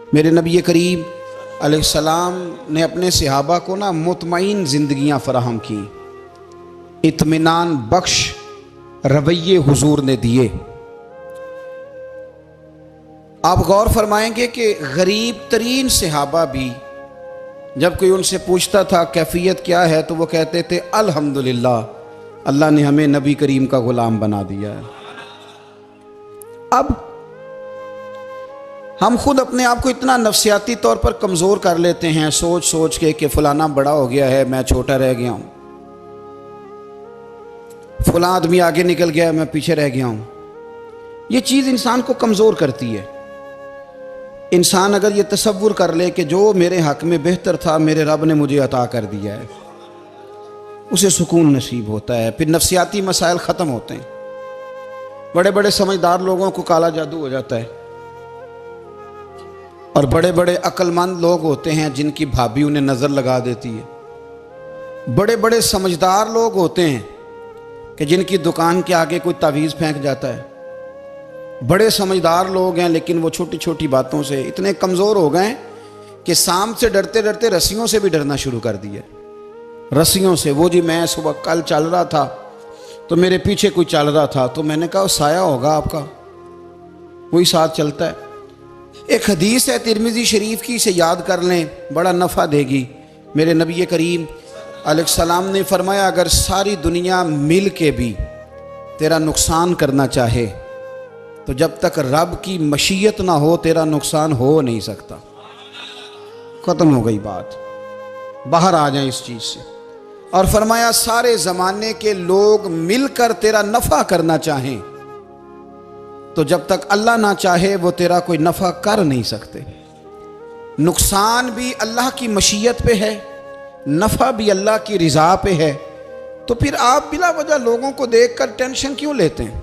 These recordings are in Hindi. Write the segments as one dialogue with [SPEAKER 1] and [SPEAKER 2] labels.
[SPEAKER 1] मेरे नबी करीम अलैहिस्सलाम ने अपने सहाबा को ना मुतमईन ज़िंदगियाँ फराहम की, इत्मीनान बख्श रवैये हुजूर ने दिए। आप गौर फरमाएंगे कि गरीब तरीन सहाबा भी जब कोई उनसे पूछता था कैफियत क्या है तो वो कहते थे अल्हम्दुलिल्लाह, अल्लाह ने हमें नबी करीम का गुलाम बना दिया है। अब हम खुद अपने आप को इतना नफ्सियाती तौर पर कमज़ोर कर लेते हैं सोच सोच के कि फलाना बड़ा हो गया है, मैं छोटा रह गया हूँ, फलां आदमी आगे निकल गया है, मैं पीछे रह गया हूँ। ये चीज़ इंसान को कमज़ोर करती है। इंसान अगर ये तसव्वुर कर ले कि जो मेरे हक़ में बेहतर था मेरे रब ने मुझे अता कर दिया है, उसे सुकून नसीब होता है, फिर नफ्सियाती मसाइल ख़त्म होते हैं। बड़े बड़े समझदार लोगों को काला जादू हो जाता है और बड़े बड़े अक्लमंद लोग होते हैं जिनकी भाभी उन्हें नज़र लगा देती है। बड़े बड़े समझदार लोग होते हैं कि जिनकी दुकान के आगे कोई तावीज़ फेंक जाता है। बड़े समझदार लोग हैं लेकिन वो छोटी छोटी बातों से इतने कमज़ोर हो गए कि सांप से डरते डरते रस्सियों से भी डरना शुरू कर दिया। रस्सियों से, वो जी मैं सुबह कल चल रहा था तो मेरे पीछे कोई चल रहा था तो मैंने कहा साया होगा आपका, वही साथ चलता है। एक हदीस है तिरमिज़ी शरीफ की, इसे याद कर लें, बड़ा नफ़ा देगी। मेरे नबी करीम अलैहिस्सलाम ने फरमाया अगर सारी दुनिया मिल के भी तेरा नुकसान करना चाहे तो जब तक रब की मशीयत ना हो तेरा नुकसान हो नहीं सकता। ख़त्म हो गई बात, बाहर आ जाए इस चीज़ से। और फरमाया सारे ज़माने के लोग मिलकर तेरा नफ़ा करना चाहें तो जब तक अल्लाह ना चाहे वो तेरा कोई नफ़ा कर नहीं सकते। नुकसान भी अल्लाह की मशीयत पे है, नफ़ा भी अल्लाह की रिज़ा पे है। तो फिर आप बिला वजह लोगों को देखकर टेंशन क्यों लेते हैं?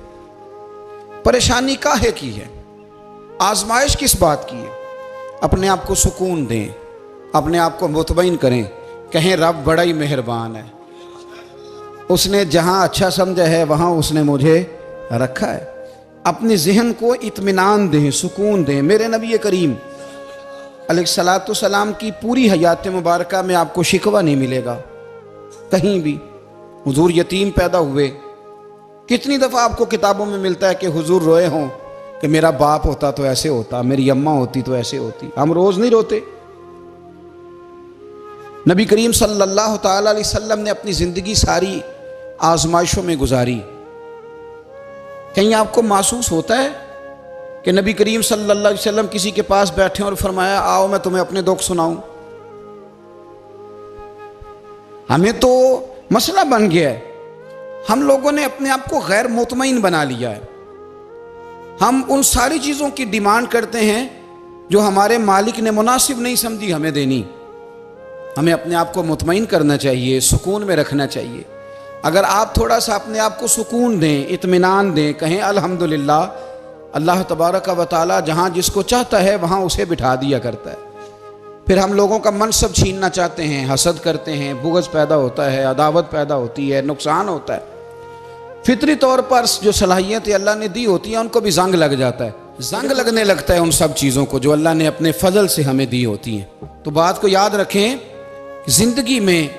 [SPEAKER 1] परेशानी काहे की है? आजमाइश किस बात की है? अपने आप को सुकून दें, अपने आप को मुतमईन करें, कहें रब बड़ा ही मेहरबान है, उसने जहाँ अच्छा समझा है वहाँ उसने मुझे रखा है। अपने जहन को इत्मीनान दें, सुकून दें। मेरे नबी करीम अलैहिस्सलातु सलाम की पूरी हयात मुबारका में आपको शिकवा नहीं मिलेगा कहीं भी। हुजूर यतीम पैदा हुए, कितनी दफ़ा आपको किताबों में मिलता है कि हुजूर रोए हों कि मेरा बाप होता तो ऐसे होता, मेरी अम्मा होती तो ऐसे होती। हम रोज़ नहीं रोते। नबी करीम सल्लल्लाहु ताला अलैहि वसल्लम ने अपनी ज़िंदगी सारी आजमाइशों में गुजारी। कहीं आपको महसूस होता है कि नबी करीम सल्लल्लाहु अलैहि वसल्लम किसी के पास बैठे और फरमाया आओ मैं तुम्हें अपने दुख सुनाऊं? हमें तो मसला बन गया है, हम लोगों ने अपने आप को गैर मुतमईन बना लिया है। हम उन सारी चीज़ों की डिमांड करते हैं जो हमारे मालिक ने मुनासिब नहीं समझी हमें देनी। हमें अपने आप को मुतमईन करना चाहिए, सुकून में रखना चाहिए। अगर आप थोड़ा सा अपने आप को सुकून दें, इत्मीनान दें, कहें अल्हम्दुलिल्लाह, अल्लाह तबारक व तआला जहाँ जिसको चाहता है वहाँ उसे बिठा दिया करता है। फिर हम लोगों का मनसब छीनना चाहते हैं, हसद करते हैं, बुग़्ज़ पैदा होता है, अदावत पैदा होती है, नुकसान होता है। फितरी तौर पर जो सलाहियतें अल्लाह ने दी होती हैं उनको भी जंग लग जाता है, जंग लगने लगता है उन सब चीज़ों को जो अल्लाह ने अपने फजल से हमें दी होती हैं। तो बात को याद रखें, ज़िंदगी में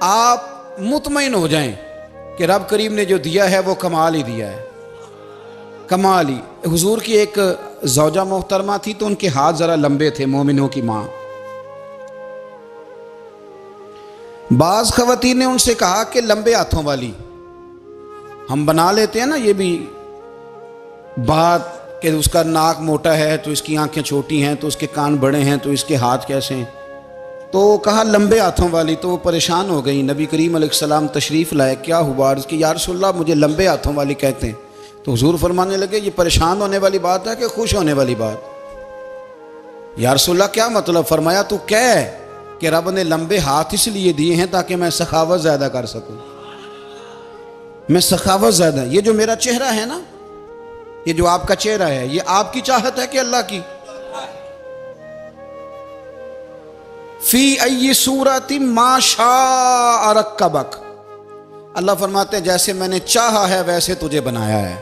[SPEAKER 1] आप मुतमईन हो जाएं कि रब करीम ने जो दिया है वो कमाल ही दिया है, कमाल ही। हुजूर की एक ज़ौजा मोहतरमा थी तो उनके हाथ ज़रा लंबे थे, मोमिनों की माँ। बाज़ ख़वातीन ने उनसे कहा कि लंबे हाथों वाली, हम बना लेते हैं ना ये भी बात कि उसका नाक मोटा है तो इसकी आंखें छोटी हैं, तो उसके कान बड़े हैं तो इसके हाथ कैसे हैं। तो कहा लंबे हाथों वाली, तो वो परेशान हो गई। नबी करीम अलैहिस्सलाम तशरीफ़ लाए, क्या हुआ? अर्ज़ की या रसूलल्लाह मुझे लंबे हाथों वाली कहते हैं। तो हुजूर फरमाने लगे ये परेशान होने वाली बात है कि खुश होने वाली बात? या रसूलल्लाह क्या मतलब? फरमाया तू कह कि रब ने लंबे हाथ इसलिए दिए हैं ताकि मैं सखावत ज़्यादा कर सकूँ, मैं सखावत ज़्यादा। ये जो मेरा चेहरा है ना, ये जो आपका चेहरा है, ये आपकी चाहत है कि अल्लाह की? फी अय्यि सूरति मा शाअ रक्कबक, अल्लाह फरमाते हैं जैसे मैंने चाहा है वैसे तुझे बनाया है।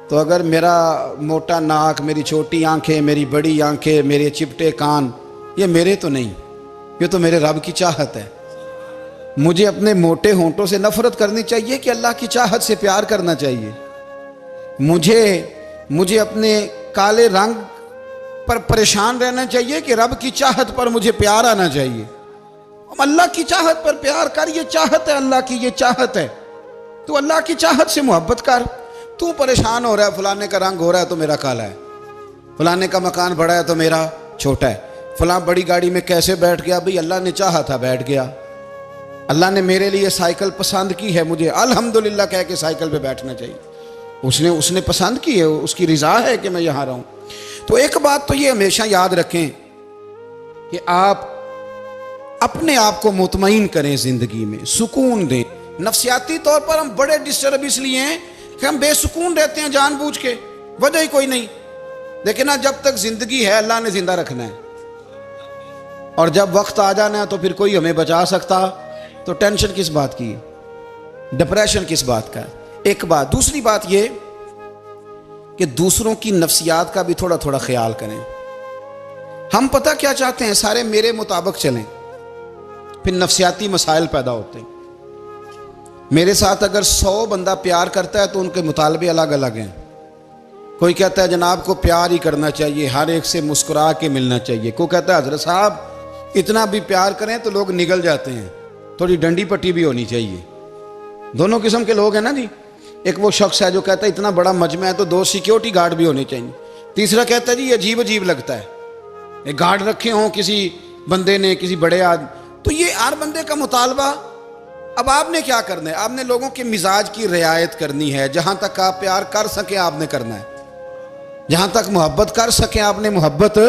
[SPEAKER 1] तो अगर मेरा मोटा नाक, मेरी छोटी आंखें, मेरी बड़ी आंखें, मेरे चिपटे कान, ये मेरे तो नहीं, ये तो मेरे रब की चाहत है। मुझे अपने मोटे होंठों से नफरत करनी चाहिए कि अल्लाह की चाहत से प्यार करना चाहिए? मुझे अपने काले रंग पर परेशान रहना चाहिए कि रब की चाहत पर मुझे प्यार आना चाहिए? अल्लाह की चाहत पर प्यार कर, ये चाहत है अल्लाह की, ये चाहत है। तो अल्लाह की चाहत से मोहब्बत कर। तू परेशान हो रहा है, फलाने का रंग हो रहा है तो मेरा काला है, फलाने का मकान बड़ा है तो मेरा छोटा है, फलां बड़ी गाड़ी में कैसे बैठ गया? भाई अल्लाह ने चाहा था बैठ गया। अल्लाह ने मेरे लिए साइकिल पसंद की है, मुझे अल्हम्दुलिल्लाह कह के साइकिल पे बैठना चाहिए। उसने पसंद की है, उसकी रिजा है कि मैं यहाँ रहूँ। तो एक बात तो ये हमेशा याद रखें कि आप अपने आप को मुतमईन करें, जिंदगी में सुकून दें। नफ्सियाती तौर पर हम बड़े डिस्टर्ब इसलिए हैं कि हम बेसुकून रहते हैं जानबूझ के, वजह ही कोई नहीं। लेकिन ना, जब तक जिंदगी है अल्लाह ने जिंदा रखना है, और जब वक्त आ जाना है तो फिर कोई हमें बचा सकता। तो टेंशन किस बात की है, डिप्रेशन किस बात का है? एक बात। दूसरी बात ये कि दूसरों की नफ्सियात का भी थोड़ा थोड़ा ख्याल करें। हम पता क्या चाहते हैं, सारे मेरे मुताबिक चलें, फिर नफ्सियाती मसाइल पैदा होते हैं। मेरे साथ अगर 100 बंदा प्यार करता है तो उनके मुतालबे अलग अलग हैं। कोई कहता है जनाब को प्यार ही करना चाहिए, हर एक से मुस्कुरा के मिलना चाहिए। कोई कहता है हजरत साहब इतना भी प्यार करें तो लोग निगल जाते हैं, थोड़ी डंडी पट्टी भी होनी चाहिए। दोनों किस्म के लोग हैं ना जी। एक वो शख्स है जो कहता है इतना बड़ा मजमा है तो 2 सिक्योरिटी गार्ड भी होने चाहिए। तीसरा कहता है जी अजीब अजीब लगता है, एक गार्ड रखे हों किसी बंदे ने, किसी बड़े आदमी। तो ये हर बंदे का मुतालबा। अब आपने क्या करना है? आपने लोगों के मिजाज की रियायत करनी है। जहां तक आप प्यार कर सके आपने करना है, जहां तक मोहब्बत कर सके आपने मोहब्बत।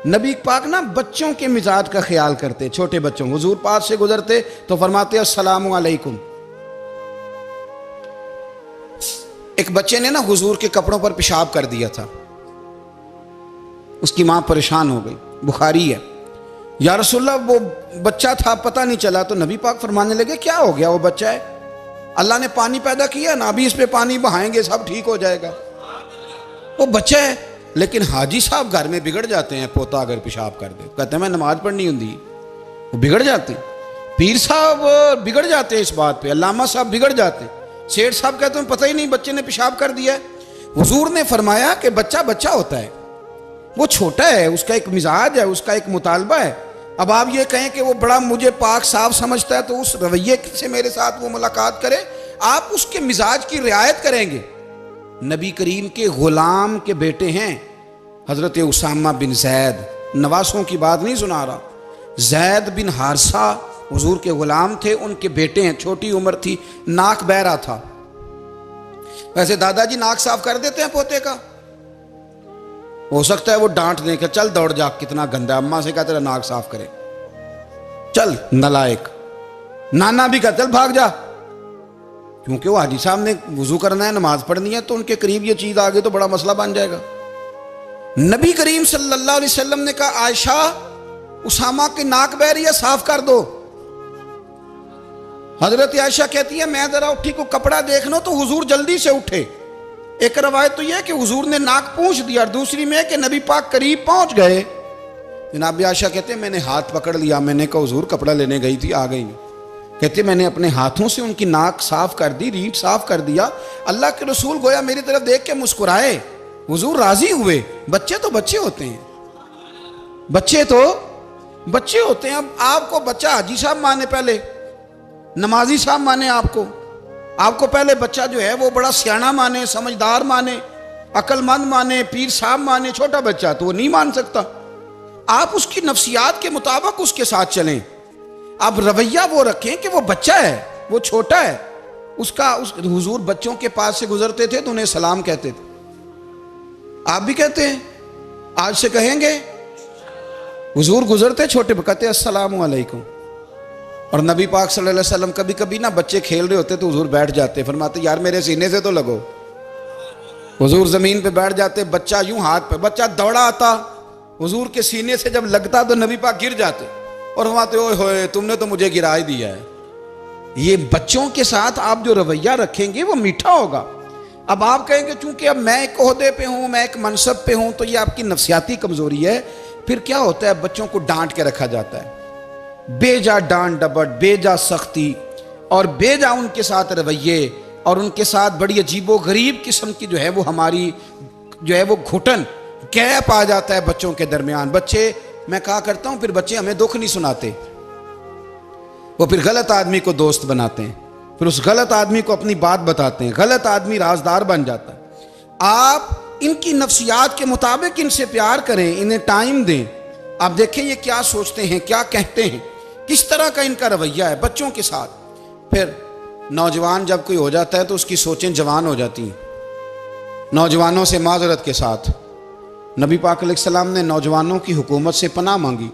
[SPEAKER 1] नबी पाक ना बच्चों के मिजाज का ख्याल करते, छोटे बच्चों। हुजूर पास से गुजरते तो फरमाते अस्सलामु अलैकुम। एक बच्चे ने ना हुजूर के कपड़ों पर पेशाब कर दिया था, उसकी मां परेशान हो गई, बुखारी है। या रसूलल्लाह वो बच्चा था, पता नहीं चला। तो नबी पाक फरमाने लगे क्या हो गया, वो बच्चा है, अल्लाह ने पानी पैदा किया ना, अभी इस पे पानी बहाएंगे सब ठीक हो जाएगा। वो बच्चा है। लेकिन हाजी साहब घर में बिगड़ जाते हैं, पोता अगर पेशाब कर दे, कहते हैं मैं नमाज पढ़नी होती, वो बिगड़ जाते हैं। पीर साहब बिगड़ जाते हैं इस बात पे, अल्लामा साहब बिगड़ जाते हैं। सेठ साहब कहते हैं पता ही नहीं बच्चे ने पेशाब कर दिया है। हुजूर ने फरमाया कि बच्चा बच्चा होता है, वो छोटा है, उसका एक मिजाज है, उसका एक मुतालबा है। अब आप ये कहें कि वो बड़ा मुझे पाक साफ समझता है तो उस रवैये से मेरे साथ वो मुलाकात करे, आप उसके मिजाज की रियायत करेंगे। नबी करीम के गुलाम के बेटे हैं हजरत उसामा बिन जैद, नवासों की बात नहीं सुना रहा। जैद बिन हारसा हुजूर के गुलाम थे, उनके बेटे हैं। छोटी उम्र थी, नाक बह रहा था। वैसे दादाजी नाक साफ कर देते हैं पोते का, हो सकता है वो डांट दें कि चल दौड़ जा, कितना गंदा, अम्मा से कहा तेरा नाक साफ करे, चल नलायक। नाना भी कहा चल भाग जा, क्योंकि वो हाजी साहब ने वुजू करना है, नमाज पढ़नी है, तो उनके करीब ये चीज आ गई तो बड़ा मसला बन जाएगा। नबी करीम सल्लल्लाहु अलैहि वसल्लम ने कहा आयशा उसामा की नाक बह रही है, साफ कर दो। हजरत आयशा कहती है मैं जरा उठी को कपड़ा देख लो तो हुजूर जल्दी से उठे। एक रवायत तो यह कि हुजूर ने नाक पूंछ दिया, और दूसरी में कि नबी पाक करीब पहुंच गए। जनाब आयशा कहते हैं मैंने हाथ पकड़ लिया, मैंने कहा हुजूर कपड़ा लेने गई थी, आ गई। कहते मैंने अपने हाथों से उनकी नाक साफ कर दी, रीढ़ साफ कर दिया। अल्लाह के रसूल गोया मेरी तरफ देख के मुस्कुराए, हुजूर राजी हुए। बच्चे तो बच्चे होते हैं, बच्चे तो बच्चे होते हैं। अब आपको बच्चा हाजी साहब माने, पहले नमाजी साहब माने, आपको पहले बच्चा जो है वो बड़ा सियाना माने, समझदार माने, अक्लमंद माने, पीर साहब माने। छोटा बच्चा तो वो नहीं मान सकता। आप उसकी नफ्सियात के मुताबिक उसके साथ चलें। आप रवैया वो रखें कि वो बच्चा है, वो छोटा है। हुजूर बच्चों के पास से गुजरते थे तो उन्हें सलाम कहते थे। आप भी कहते हैं, आज से कहेंगे। हुजूर गुजरते छोटे कहते अस्सलामु अलैकुम। और नबी पाक सल्लल्लाहु अलैहि वसल्लम कभी कभी ना बच्चे खेल रहे होते तो हुजूर बैठ जाते, फरमाते यार मेरे सीने से तो लगो। हुजूर जमीन पे बैठ जाते, बच्चा यूं हाथ पे, बच्चा दौड़ा आता, हुजूर के सीने से जब लगता तो नबी पाक गिर जाते और फरमाते ओए होए तुमने तो मुझे गिरा ही दिया है। ये बच्चों के साथ आप जो रवैया रखेंगे वो मीठा होगा। अब आप कहेंगे चूंकि अब मैं एक ओहदे पे हूं, मैं एक मनसब पे हूं, तो ये आपकी नफ्सियाती कमजोरी है। फिर क्या होता है, बच्चों को डांट के रखा जाता है, बेजा डांट डपट, बेजा सख्ती और बेजा उनके साथ रवैये और उनके साथ बड़ी अजीबो गरीब किस्म की जो है वो हमारी जो है वो घुटन गैप आ जाता है बच्चों के दरमियान। बच्चे, मैं कहा करता हूं, फिर बच्चे हमें दुख नहीं सुनाते, वो फिर गलत आदमी को दोस्त बनाते हैं, फिर उस गलत आदमी को अपनी बात बताते हैं, गलत आदमी राजदार बन जाता है। आप इनकी नफ्सियात के मुताबिक इनसे प्यार करें, इन्हें टाइम दें। आप देखें ये क्या सोचते हैं, क्या कहते हैं, किस तरह का इनका रवैया है बच्चों के साथ। फिर नौजवान जब कोई हो जाता है तो उसकी सोचें जवान हो जाती हैं। नौजवानों से माजरत के साथ नबी पाक अलैहिस्सलाम ने नौजवानों की हुकूमत से पनाह मांगी,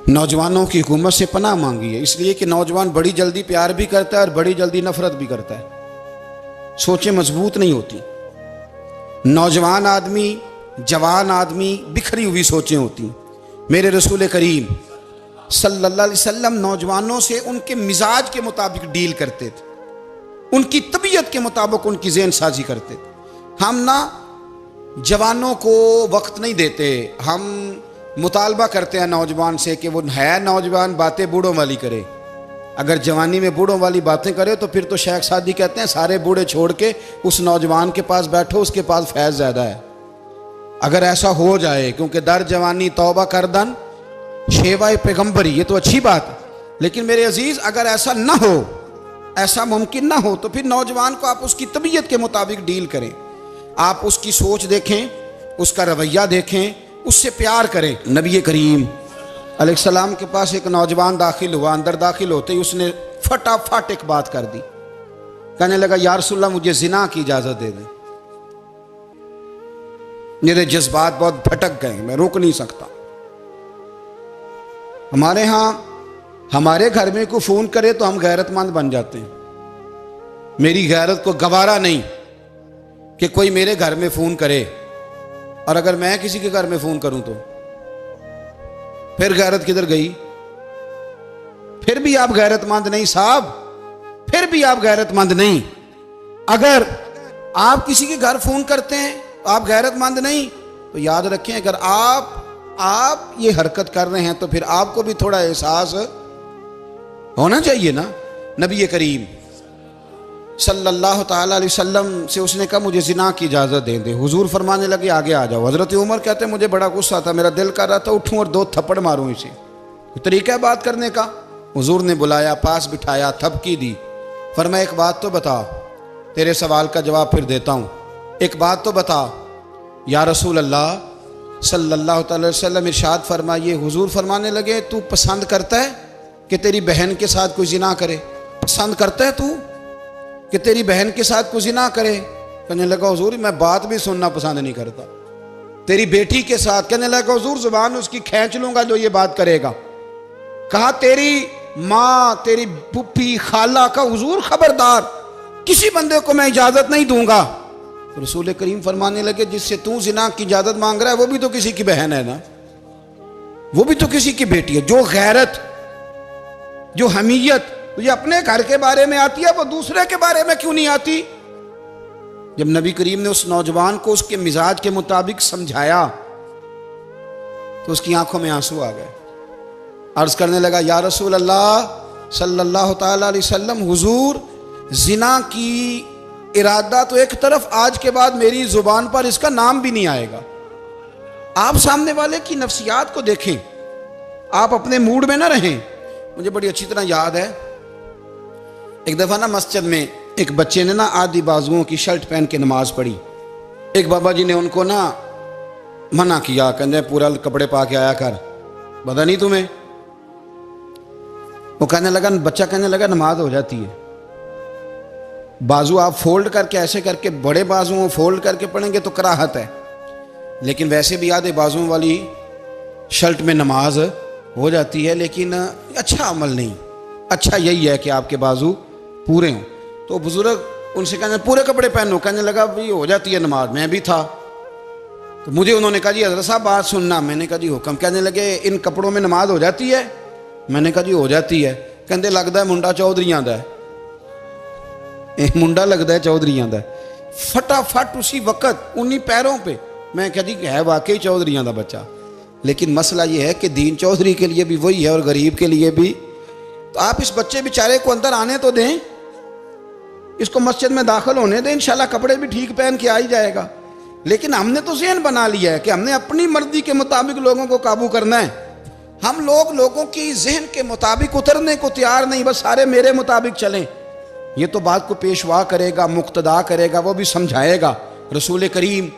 [SPEAKER 1] नौजवानों की हुकूमत से पनाह मांगी है, इसलिए कि नौजवान बड़ी जल्दी प्यार भी करता है और बड़ी जल्दी नफरत भी करता है, सोचें मजबूत नहीं होती। नौजवान आदमी, जवान आदमी, बिखरी हुई सोचें होती। मेरे रसूल करीम सल्लल्लाहु अलैहि वसल्लम नौजवानों से उनके मिजाज के मुताबिक डील करते थे, उनकी तबीयत के मुताबिक उनकी ज़हन साजी करते थे। हम ना जवानों को वक्त नहीं देते, हम मुतालबा करते हैं नौजवान से कि वो है नौजवान, बातें बूढ़ों वाली करे। अगर जवानी में बूढ़ों वाली बातें करे तो फिर तो शेख सादी कहते हैं सारे बूढ़े छोड़ के उस नौजवान के पास बैठो, उसके पास फैज़ ज़्यादा है। अगर ऐसा हो जाए, क्योंकि दर जवानी तौबा करदन शेवाए पैगम्बरी, ये तो अच्छी बात है, लेकिन मेरे अजीज़ अगर ऐसा ना हो, ऐसा मुमकिन ना हो, तो फिर नौजवान को आप उसकी तबीयत के मुताबिक डील करें। आप उसकी सोच देखें, उसका रवैया देखें, उससे प्यार करें। नबी करीम अलैहिस्सलाम के पास एक नौजवान दाखिल हुआ, अंदर दाखिल होते ही उसने फटाफट एक बात कर दी, कहने लगा या रसूलल्लाह मुझे जिना की इजाज़त दे दें। मेरे जज्बात बहुत भटक गए, मैं रोक नहीं सकता। हमारे यहाँ हमारे घर में कोई फ़ोन करे तो हम गैरतमंद बन जाते हैं। मेरी गैरत को गवारा नहीं कि कोई मेरे घर में फ़ोन करे, और अगर मैं किसी के घर में फ़ोन करूं तो फिर गैरत किधर गई? फिर भी आप गैरतमंद नहीं साहब, फिर भी आप गैरतमंद नहीं। अगर आप किसी के घर फ़ोन करते हैं तो आप गैरतमंद नहीं, तो याद रखें अगर आप ये हरकत कर रहे हैं तो फिर आपको भी थोड़ा एहसास होना चाहिए ना। नबी करीम सल्लल्लाहु ताला अलैहि वसल्लम से उसने कहा मुझे जिना की इजाज़त दे दे। हुजूर फरमाने लगे आगे आ जाओ। हज़रत उमर कहते हैं मुझे बड़ा गुस्सा था, मेरा दिल कर रहा था उठूं और 2 थप्पड़ मारूं इसे। तरीका है बात करने का। हुजूर ने बुलाया, पास बिठाया, थपकी दी, फरमाया एक बात तो बता, तेरे सवाल का जवाब फिर देता हूँ, एक बात तो बता। या रसूल अल्लाह सल्लल्लाहु अलैहि वसल्लम इरशाद फरमाइए। हुजूर फरमाने लगे तू पसंद करता है कि तेरी बहन के साथ कोई जिना करे? पसंद करता है तू कि तेरी बहन के साथ कोई जिना करे? कहने लगा हुजूर मैं बात भी सुनना पसंद नहीं करता। तेरी बेटी के साथ? कहने लगा हुजूर जुबान उसकी खींच लूंगा जो ये बात करेगा। कहा तेरी माँ, तेरी पुप्पी, खाला का? हुजूर खबरदार, किसी बंदे को मैं इजाजत नहीं दूंगा। तो रसूल करीम फरमाने लगे जिससे तू जिना की इजाजत मांग रहा है वो भी तो किसी की बहन है ना, वो भी तो किसी की बेटी है। जो गैरत, जो हमीयत तुझे अपने घर के बारे में आती है वो दूसरे के बारे में क्यों नहीं आती? जब नबी करीम ने उस नौजवान को उसके मिजाज के मुताबिक समझाया तो उसकी आंखों में आंसू आ गए। अर्ज करने लगा या रसूल अल्लाह सल्लल्लाहु ताला अलैहि वसल्लम, हुजूर जिना की इरादा तो एक तरफ, आज के बाद मेरी जुबान पर इसका नाम भी नहीं आएगा। आप सामने वाले की नफ्सियात को देखें, आप अपने मूड में ना रहें। मुझे बड़ी अच्छी तरह याद है एक दफ़ा ना मस्जिद में एक बच्चे ने ना आधी बाजुओं की शर्ट पहन के नमाज पढ़ी। एक बाबा जी ने उनको ना मना किया, कहते पूरा कपड़े पा के आया कर, पता नहीं तुम्हें? वो कहने लगा, बच्चा कहने लगा नमाज हो जाती है, बाजू आप फोल्ड करके ऐसे करके, बड़े बाजुओं फोल्ड करके पढ़ेंगे तो कराहत है, लेकिन वैसे भी आधे बाजुओं वाली शर्ट में नमाज हो जाती है, लेकिन अच्छा अमल नहीं। अच्छा यही है कि आपके बाजू पूरे हों। तो बुजुर्ग उनसे कहने पूरे कपड़े पहनो, कहने लगा भाई हो जाती है नमाज, मैं भी था। तो मुझे उन्होंने कहा जी हज़रत साहब बात सुनना। मैंने कहा जी हुक्म। कहने लगे इन कपड़ों में नमाज हो जाती है? मैंने कहा जी हो जाती है। कहते लगता है मुंडा चौधरी आंदा है। एक मुंडा लगता है चौधरियां का, फटाफट उसी वक्त उन्हीं पैरों पे। मैं कह दी है वाकई चौधरियां का बच्चा। लेकिन मसला ये है कि दीन चौधरी के लिए भी वही है और गरीब के लिए भी। तो आप इस बच्चे बेचारे को अंदर आने तो दें, इसको मस्जिद में दाखिल होने दें, इंशाल्लाह कपड़े भी ठीक पहन के आ ही जाएगा। लेकिन हमने तो ज़हन बना लिया है कि हमने अपनी मर्जी के मुताबिक लोगों को काबू करना है। हम लोगों की जहन के मुताबिक उतरने को तैयार नहीं, बस सारे मेरे मुताबिक चलें। ये तो बात को पेशवा करेगा, मुक्तदा करेगा, वो भी समझाएगा। रसूल करीम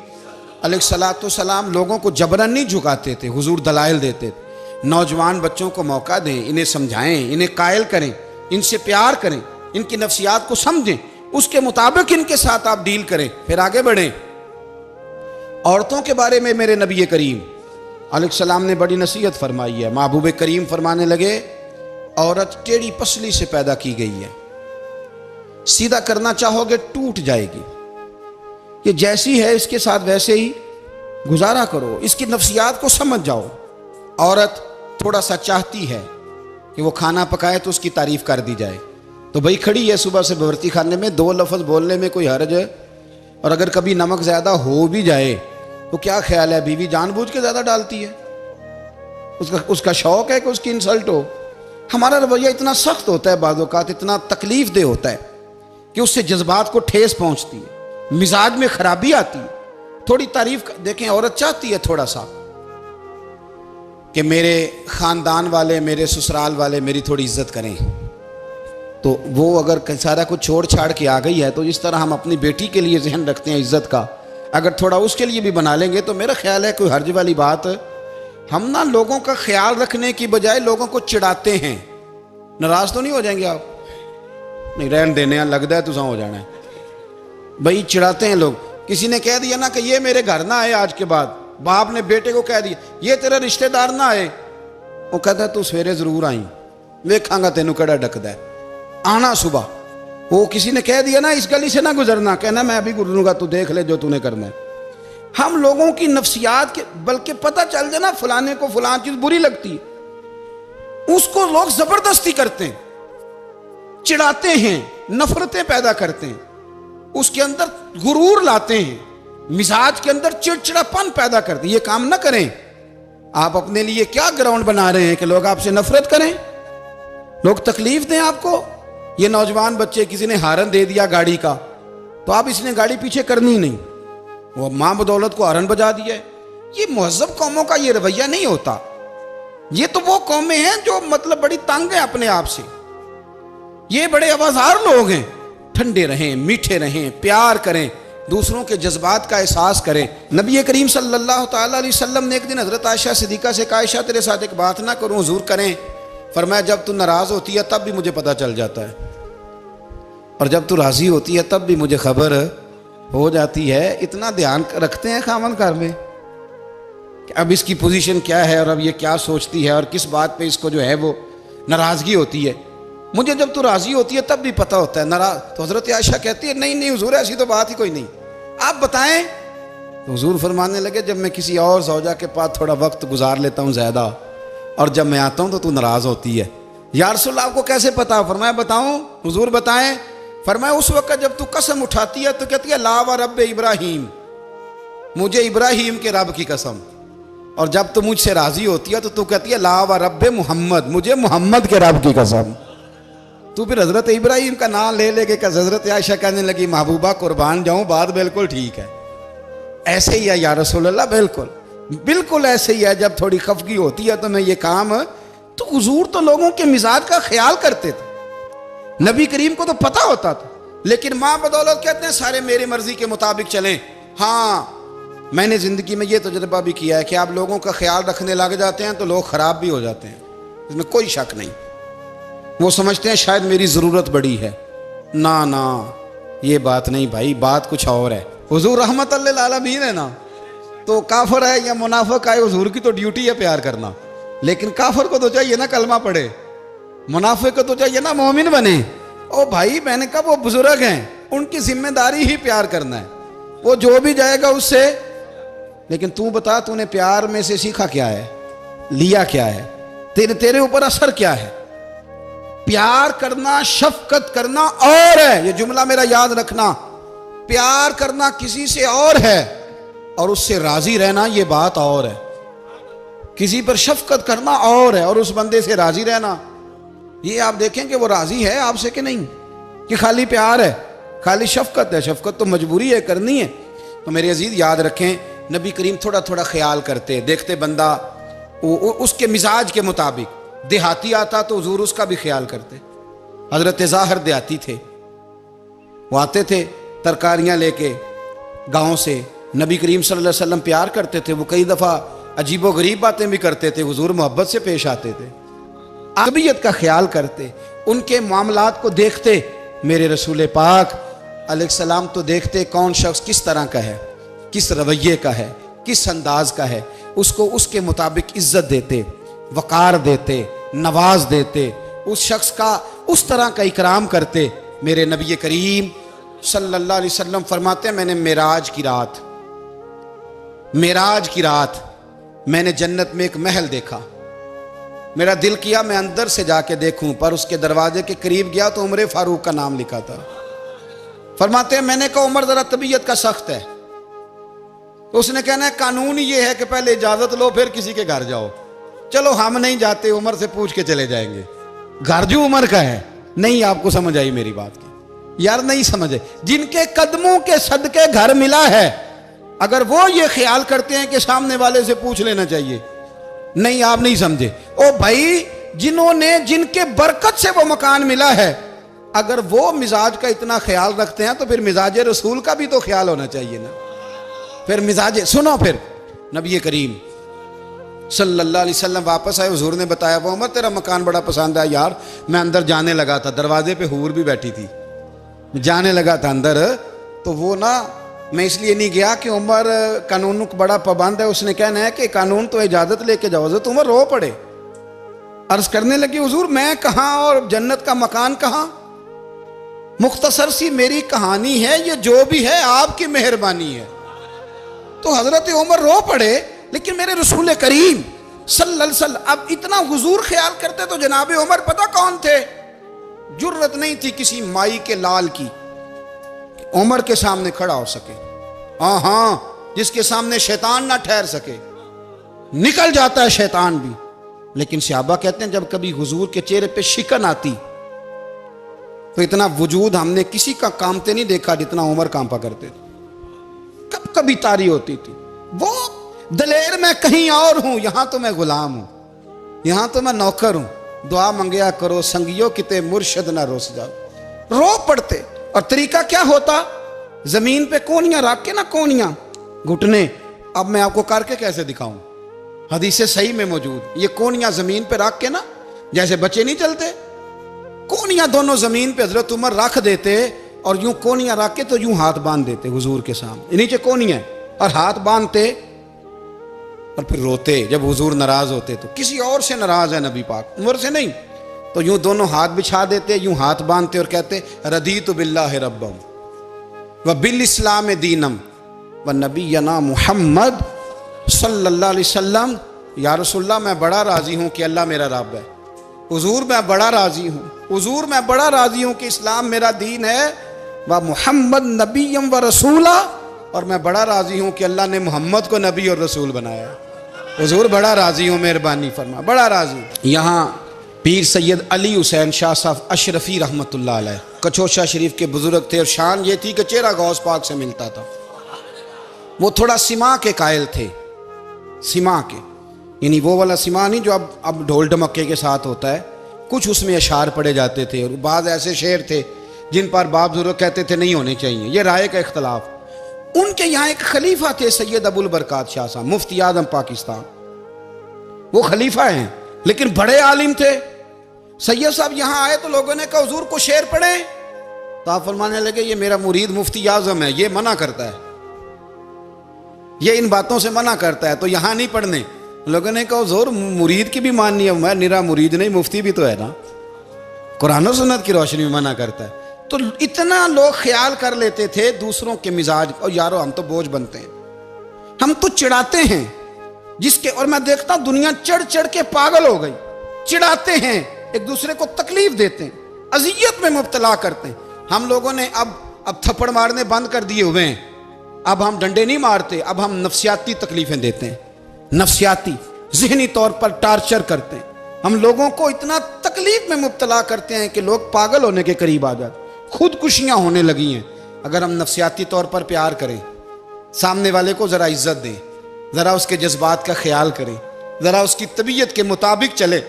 [SPEAKER 1] अलैहिस्सलाम लोगों को जबरन नहीं झुकाते थे, हुजूर दलाइल देते थे। नौजवान बच्चों को मौका दें, इन्हें समझाएं, इन्हें कायल करें, इनसे प्यार करें, इनकी नफ्सियात को समझें, उसके मुताबिक इनके साथ आप डील करें, फिर आगे बढ़ें। औरतों के बारे में मेरे नबी करीम अलैहिस्सलाम ने बड़ी नसीहत फरमाई है। महबूब करीम फरमाने लगे, औरत टेढ़ी पसली से पैदा की गई है, सीधा करना चाहोगे टूट जाएगी। ये जैसी है इसके साथ वैसे ही गुजारा करो, इसकी नफ्सियात को समझ जाओ। औरत थोड़ा सा चाहती है कि वो खाना पकाए तो उसकी तारीफ कर दी जाए, तो भाई खड़ी है सुबह से बवर्ती खाने में, दो लफ्ज़ बोलने में कोई हर्ज है। और अगर कभी नमक ज़्यादा हो भी जाए तो क्या ख्याल है, बीवी जानबूझ के ज़्यादा डालती है, उसका शौक है कि उसकी इंसल्ट हो। हमारा रवैया इतना सख्त होता है, बाज़ औक़ात इतना तकलीफ दे होता है कि उससे जज्बात को ठेस पहुँचती है, मिजाज में खराबी आती है। थोड़ी तारीफ देखें, औरत चाहती है थोड़ा सा कि मेरे ख़ानदान वाले, मेरे ससुराल वाले मेरी थोड़ी इज्जत करें। तो वो अगर सारा कुछ छोड़ छाड़ के आ गई है, तो जिस तरह हम अपनी बेटी के लिए जहन रखते हैं इज्जत का, अगर थोड़ा उसके लिए भी बना लेंगे तो मेरा ख्याल है कोई हर्ज वाली बात। हम ना लोगों का ख्याल रखने की बजाय लोगों को चिढ़ाते हैं। नाराज तो नहीं हो जाएंगे आप? नहीं, रहन देने लगता है तुझा हो जाना है भाई, चिढ़ाते हैं लोग। किसी ने कह दिया ना कि ये मेरे घर ना आए आज के बाद, बाप ने बेटे को कह दिया ये तेरा रिश्तेदार ना आए, वो कहता है तू सवेरे जरूर आई, वेखांगा तेनू कड़ा डकदा है, आना सुबह। वो किसी ने कह दिया ना इस गली से ना गुजरना, कहना मैं अभी गुजरूंगा, तू देख ले जो तूने करना है। हम लोगों की नफ्सियात के, बल्कि पता चल जाए ना फलाने को फलान चीज बुरी लगती है, उसको लोग जबरदस्ती करते हैं, चिढ़ाते हैं, नफरतें पैदा करते हैं, उसके अंदर गुरूर लाते हैं, मिजाज के अंदर चिड़चिड़ापन पैदा करते हैं। ये काम ना करें। आप अपने लिए क्या ग्राउंड बना रहे हैं कि लोग आपसे नफरत करें, लोग तकलीफ दें आपको। ये नौजवान बच्चे, किसी ने हारन दे दिया गाड़ी का, तो आप इसने गाड़ी पीछे करनी नहीं, वो मां बदौलत को हारन बजा दिया है। ये मुहज़्ज़ब कौमों का ये रवैया नहीं होता। ये तो वो कौमें हैं जो मतलब बड़ी तंग है अपने आप से, ये बड़े आवाज़ार लोग हैं। ठंडे रहें, मीठे रहें, प्यार करें, दूसरों के जज्बात का एहसास करें। नबी करीम सल्लल्लाहु ताला अलैहि वसल्लम ने एक दिन हज़रत आयशा सिद्दीक़ा से कहा, आयशा तेरे साथ एक बात ना करूं, हुजूर करें। फरमाया जब तू नाराज़ होती है तब भी मुझे पता चल जाता है, और जब तू राज़ी होती है तब भी मुझे खबर हो जाती है। इतना ध्यान रखते हैं खामन घर में कि अब इसकी पोजीशन क्या है और अब ये क्या सोचती है और किस बात पे इसको जो है वो नाराज़गी होती है। मुझे जब तू राज़ी होती है तब भी पता होता है नाराज़। तो हज़रत आयशा कहती है नहीं नहीं हुजूर ऐसी तो बात ही कोई नहीं, आप बताएं। तो हुजूर फरमाने लगे जब मैं किसी और ज़ौजा के पास थोड़ा वक्त गुजार लेता हूँ ज़्यादा, और जब मैं आता हूँ तो तू नाराज़ होती है। या रसूल अल्लाह आपको कैसे पता? फरमाया बताऊँ हुजूर बताएं। फरमाया उस वक्त जब तू कसम उठाती है तो कहती है ला व रब इब्राहीम, मुझे इब्राहीम के रब की कसम। और जब तू मुझसे राज़ी होती है तो तू कहती है ला व रब मोहम्मद, मुझे मोहम्मद के रब की कसम। तू फिर हज़रत इब्राहीम का नाम ले लेके का हज़रत आयशा कहने लगी महबूबा कुर्बान जाऊँ, बात बिल्कुल ठीक है, ऐसे ही है या रसूल अल्लाह, बिल्कुल बिल्कुल ऐसे ही है। जब थोड़ी खफगी होती है तो मैं ये काम, तो हुजूर तो लोगों के मिजाज का ख्याल करते थे, नबी करीम को तो पता होता था। लेकिन माँ बदौलत कहते हैं सारे मेरी मर्जी के मुताबिक चलें। हाँ, मैंने ज़िंदगी में ये तजुर्बा भी किया है कि आप लोगों का ख्याल रखने लग जाते हैं तो लोग ख़राब भी हो जाते हैं, इसमें कोई शक नहीं। वो समझते हैं शायद मेरी ज़रूरत बड़ी है, ना ना ये बात नहीं भाई, बात कुछ और है। हुजूर रहमत लिल आलमीन है ना, तो काफिर है या मुनाफिक है, हुजूर की तो ड्यूटी है प्यार करना। लेकिन काफिर को तो चाहिए ना कलमा पढ़े, मुनाफिक को तो चाहिए ना मोमिन बने। ओ भाई मैंने कहा वो बुजुर्ग हैं, उनकी जिम्मेदारी ही प्यार करना है, वो जो भी जाएगा उससे। लेकिन तू बता तूने प्यार में से सीखा क्या है, लिया क्या है, तेरे ऊपर असर क्या है? प्यार करना, शफकत करना और है, ये जुमला मेरा याद रखना। प्यार करना किसी से और है और उससे राजी रहना ये बात और है। किसी पर शफकत करना और है और उस बंदे से राजी रहना, ये आप देखें कि वो राजी है आपसे कि नहीं, कि खाली प्यार है, खाली शफकत है। शफकत तो मजबूरी है, करनी है। तो मेरे अजीज याद रखें, नबी करीम थोड़ा थोड़ा ख्याल करते, देखते बंदा उसके मिजाज के मुताबिक, देहाती आता तो हुजूर उसका भी ख्याल करते। हजरत ज़ाहिर देहाती थे, वो आते थे तरकारियां लेके गांव से, नबी करीम सल्लल्लाहु अलैहि वसल्लम प्यार करते थे, वो कई दफ़ा अजीबो गरीब बातें भी करते थे, हुजूर मोहब्बत से पेश आते थे, तबीयत का ख्याल करते, उनके मामलात को देखते। मेरे रसूल पाक अलैहिस्सलाम तो देखते कौन शख्स किस तरह का है, किस रवैये का है, किस अंदाज का है, उसको उसके मुताबिक इज्जत देते, वक़ार देते, नवाज देते, उस शख्स का उस तरह का इकराम करते। मेरे नबी करीम सल्लल्लाहु अलैहि वसल्लम फरमाते हैं, मैंने मेराज की रात मैंने जन्नत में एक महल देखा। मेरा दिल किया मैं अंदर से जाके देखूं, पर उसके दरवाजे के करीब गया तो उमर फारूक का नाम लिखा था। फरमाते हैं मैंने कहा उमर जरा तबीयत का सख्त है। उसने कहना है कानून ये है कि पहले इजाजत लो फिर किसी के घर जाओ। चलो हम नहीं जाते, उमर से पूछ के चले जाएंगे। घर जो उमर का है, नहीं आपको समझ आई मेरी बात की यार, नहीं समझे। जिनके कदमों के सदके घर मिला है, अगर वो ये ख्याल करते हैं कि सामने वाले से पूछ लेना चाहिए, नहीं आप नहीं समझे। ओ भाई, जिन्होंने जिनके बरकत से वो मकान मिला है, अगर वो मिजाज का इतना ख्याल रखते हैं तो फिर मिजाज रसूल का भी तो ख्याल होना चाहिए ना। फिर मिजाज सुनो, फिर नबी करीम सल्लल्लाहु अलैहि वसल्लम वापस आए, हुजूर ने बताया वो उमर तेरा मकान बड़ा पसंद है यार। मैं अंदर जाने लगा था, दरवाजे पे हूर भी बैठी थी, जाने लगा था अंदर, तो वो ना मैं इसलिए नहीं गया कि उमर कानून को बड़ा पाबंद है। उसने कहना है कि कानून तो इजाजत लेके जाओ। तो उमर रो पड़े, अर्ज करने लगी हुजूर मैं कहाँ और जन्नत का मकान कहाँ। मुख्तसर सी मेरी कहानी है, ये जो भी है आपकी मेहरबानी है। तो हजरत उमर रो पड़े। लेकिन मेरे रसूल करीम सल्लल्लाहु अलैहि वसल्लम अब इतना हुजूर ख्याल करते तो जनाब उमर पता कौन थे, जुर्रत नहीं थी किसी माई के लाल की उमर के सामने खड़ा हो सके। हाँ, जिसके सामने शैतान ना ठहर सके, निकल जाता है शैतान भी। लेकिन सहाबा कहते हैं जब कभी हुजूर के चेहरे पे शिकन आती तो इतना वजूद हमने किसी का कांपते नहीं देखा जितना उमर कांपा करते थे। कब कभी तारी होती थी वो दलेर मैं कहीं और हूं, यहां तो मैं गुलाम हूं, यहां तो मैं नौकर हूं। दुआ मंगया करो संगियो किते मुर्शद ना रोस जाओ। रो पड़ते। और तरीका क्या होता, जमीन पे कोनियां रख के ना, कोनियां घुटने, अब मैं आपको करके कैसे दिखाऊं, हदीस सही में मौजूद। ये कोनियां जमीन पे रख के ना, जैसे बच्चे नहीं चलते, कोनियां दोनों जमीन पे हजरत उमर रख देते और यूं कोनियां रख के तो यूं हाथ बांध देते हुजूर के सामने, नीचे कोनियां और हाथ बांधते और फिर रोते। जब हुजूर नाराज होते तो किसी और से नाराज है नबी पाक, उमर से नहीं, तो यूं दोनों हाथ बिछा देते, यूं हाथ बांधते और कहते रदीतु बिल्लाहि रब्बम व बिल इस्लाम दीनम व नबीना मुहम्मद सल्लल्लाहु अलैहि वसल्लम। या रसूलल्लाह मैं बड़ा राजी हूं कि अल्लाह मेरा रब है। हुजूर मैं बड़ा राजी हूं, हुजूर मैं बड़ा राजी हूं कि इस्लाम मेरा दीन है। व मुहम्मद नबीयम व रसूला, और मैं बड़ा राजी हूं कि अल्लाह ने मोहम्मद को नबी और रसूल बनाया। हुजूर बड़ा राजी हूं, मेहरबानी फरमा, बड़ा राजी। यहाँ पीर सैयद अली हुसैन शाह साहब अशरफी रहमतुल्लाह अलैह कचौशा शरीफ के बुजुर्ग थे और शान ये थी कि चेहरा गौस पाक से मिलता था। वो थोड़ा सिमा के कायल थे, सिमा के, यानी वो वाला सिमा नहीं जो अब ढोल ढमक्के के साथ होता है, कुछ उसमें अशार पड़े जाते थे। और बाद ऐसे शेर थे जिन पर बाप बुजुर्ग कहते थे नहीं होने चाहिए, ये राय का इख्तलाफ। उनके यहाँ एक खलीफा थे सैयद अबुल बरकात शाह साहब, मुफ्ती आजम पाकिस्तान। वो खलीफा हैं लेकिन बड़े आलिम थे। सैयद साहब यहाँ आए तो लोगों ने कहा हुजूर को शेर पढ़े, तो आप फरमाने लगे ये मेरा मुरीद मुफ्ती आजम है, ये मना करता है, ये इन बातों से मना करता है, तो यहाँ नहीं पढ़ने। लोगों ने कहा हुजूर मुरीद की भी माननी है, मैं निरा मुरीद नहीं मुफ्ती भी तो है ना, कुरान और सुन्नत की रोशनी में मना करता है। तो इतना लोग ख्याल कर लेते थे दूसरों के मिजाज, और यारो हम तो बोझ बनते हैं, हम तो चिढ़ाते हैं जिसके, और मैं देखता दुनिया चढ़ चढ़ के पागल हो गई, चिढ़ाते हैं एक दूसरे को तकलीफ देते हैं, अजियत में मुब्तला करते हैं। हम लोगों ने अब थप्पड़ मारने बंद कर दिए हुए हैं, अब हम डंडे नहीं मारते, अब हम नफ्सियाती तकलीफें देते हैं, नफ्सियाती ज़हनी तौर पर टार्चर करते हैं। हम लोगों को इतना तकलीफ में मुब्तला करते हैं कि लोग पागल होने के करीब आ जाते, खुदकुशियां होने लगी हैं। अगर हम नफ्सियाती तौर पर प्यार करें, सामने वाले को ज़रा इज्जत दें, ज़रा उसके जज्बात का ख्याल करें, ज़रा उसकी तबीयत के मुताबिक चले,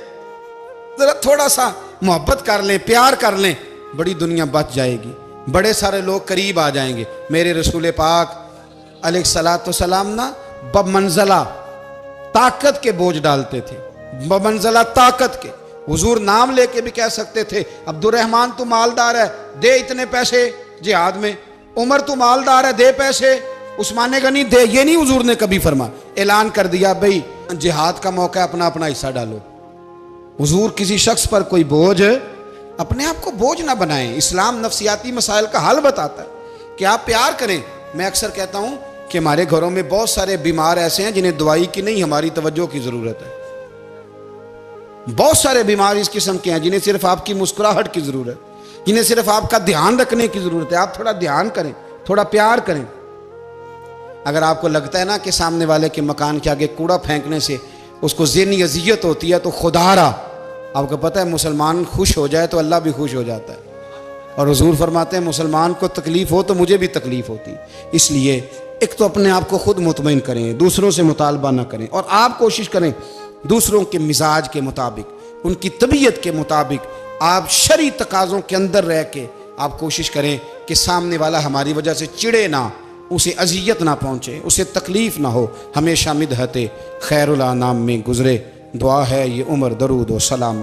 [SPEAKER 1] ज़रा थोड़ा सा मोहब्बत कर लें, प्यार कर लें, बड़ी दुनिया बच जाएगी, बड़े सारे लोग करीब आ जाएंगे। मेरे रसूल पाक अलैहिस्सलाम ना बमंज़ला ताकत के बोझ डालते थे, बमंज़ला ताकत के। हुजूर नाम लेके भी कह सकते थे, अब्दुर्रहमान तू मालदार है, दे इतने पैसे जिहाद में, उमर तू मालदार है, दे पैसे, उस्मान गनी दे। ये नहीं हुजूर ने कभी फरमा, ऐलान कर दिया भाई जिहाद का मौका है, अपना अपना हिस्सा डालो। हुजूर किसी शख्स पर कोई बोझ, अपने आप को बोझ ना बनाएं। इस्लाम नफ्सियाती मसाइल का हल बताता है कि आप प्यार करें। मैं अक्सर कहता हूं कि हमारे घरों में बहुत सारे बीमार ऐसे हैं जिन्हें दवाई की नहीं, हमारी तवज्जो की जरूरत है। बहुत सारे बीमार इस किस्म के हैं जिन्हें सिर्फ आपकी मुस्कुराहट की जरूरत, जिन्हें सिर्फ आपका ध्यान रखने की जरूरत है। आप थोड़ा ध्यान करें, थोड़ा प्यार करें। अगर आपको लगता है ना कि सामने वाले के मकान के आगे कूड़ा फेंकने से उसको ज़हनी अजियत होती है, तो खुदारा, आपको पता है मुसलमान खुश हो जाए तो अल्लाह भी खुश हो जाता है। और हुजूर फरमाते हैं मुसलमान को तकलीफ हो तो मुझे भी तकलीफ होती। इसलिए एक तो अपने आप को खुद मुतमईन करें, दूसरों से मुतालबा ना करें, और आप कोशिश करें दूसरों के मिजाज के मुताबिक, उनकी तबीयत के मुताबिक, आप शरई तकाज़ों के अंदर रह के आप कोशिश करें कि सामने वाला हमारी वजह से चिड़े ना, उसे अजियत ना पहुँचे, उसे तकलीफ़ ना हो, हमेशा मिदहते खैरुल अनाम में गुज़रे। दुआ है ये उम्र दरूद व सलाम।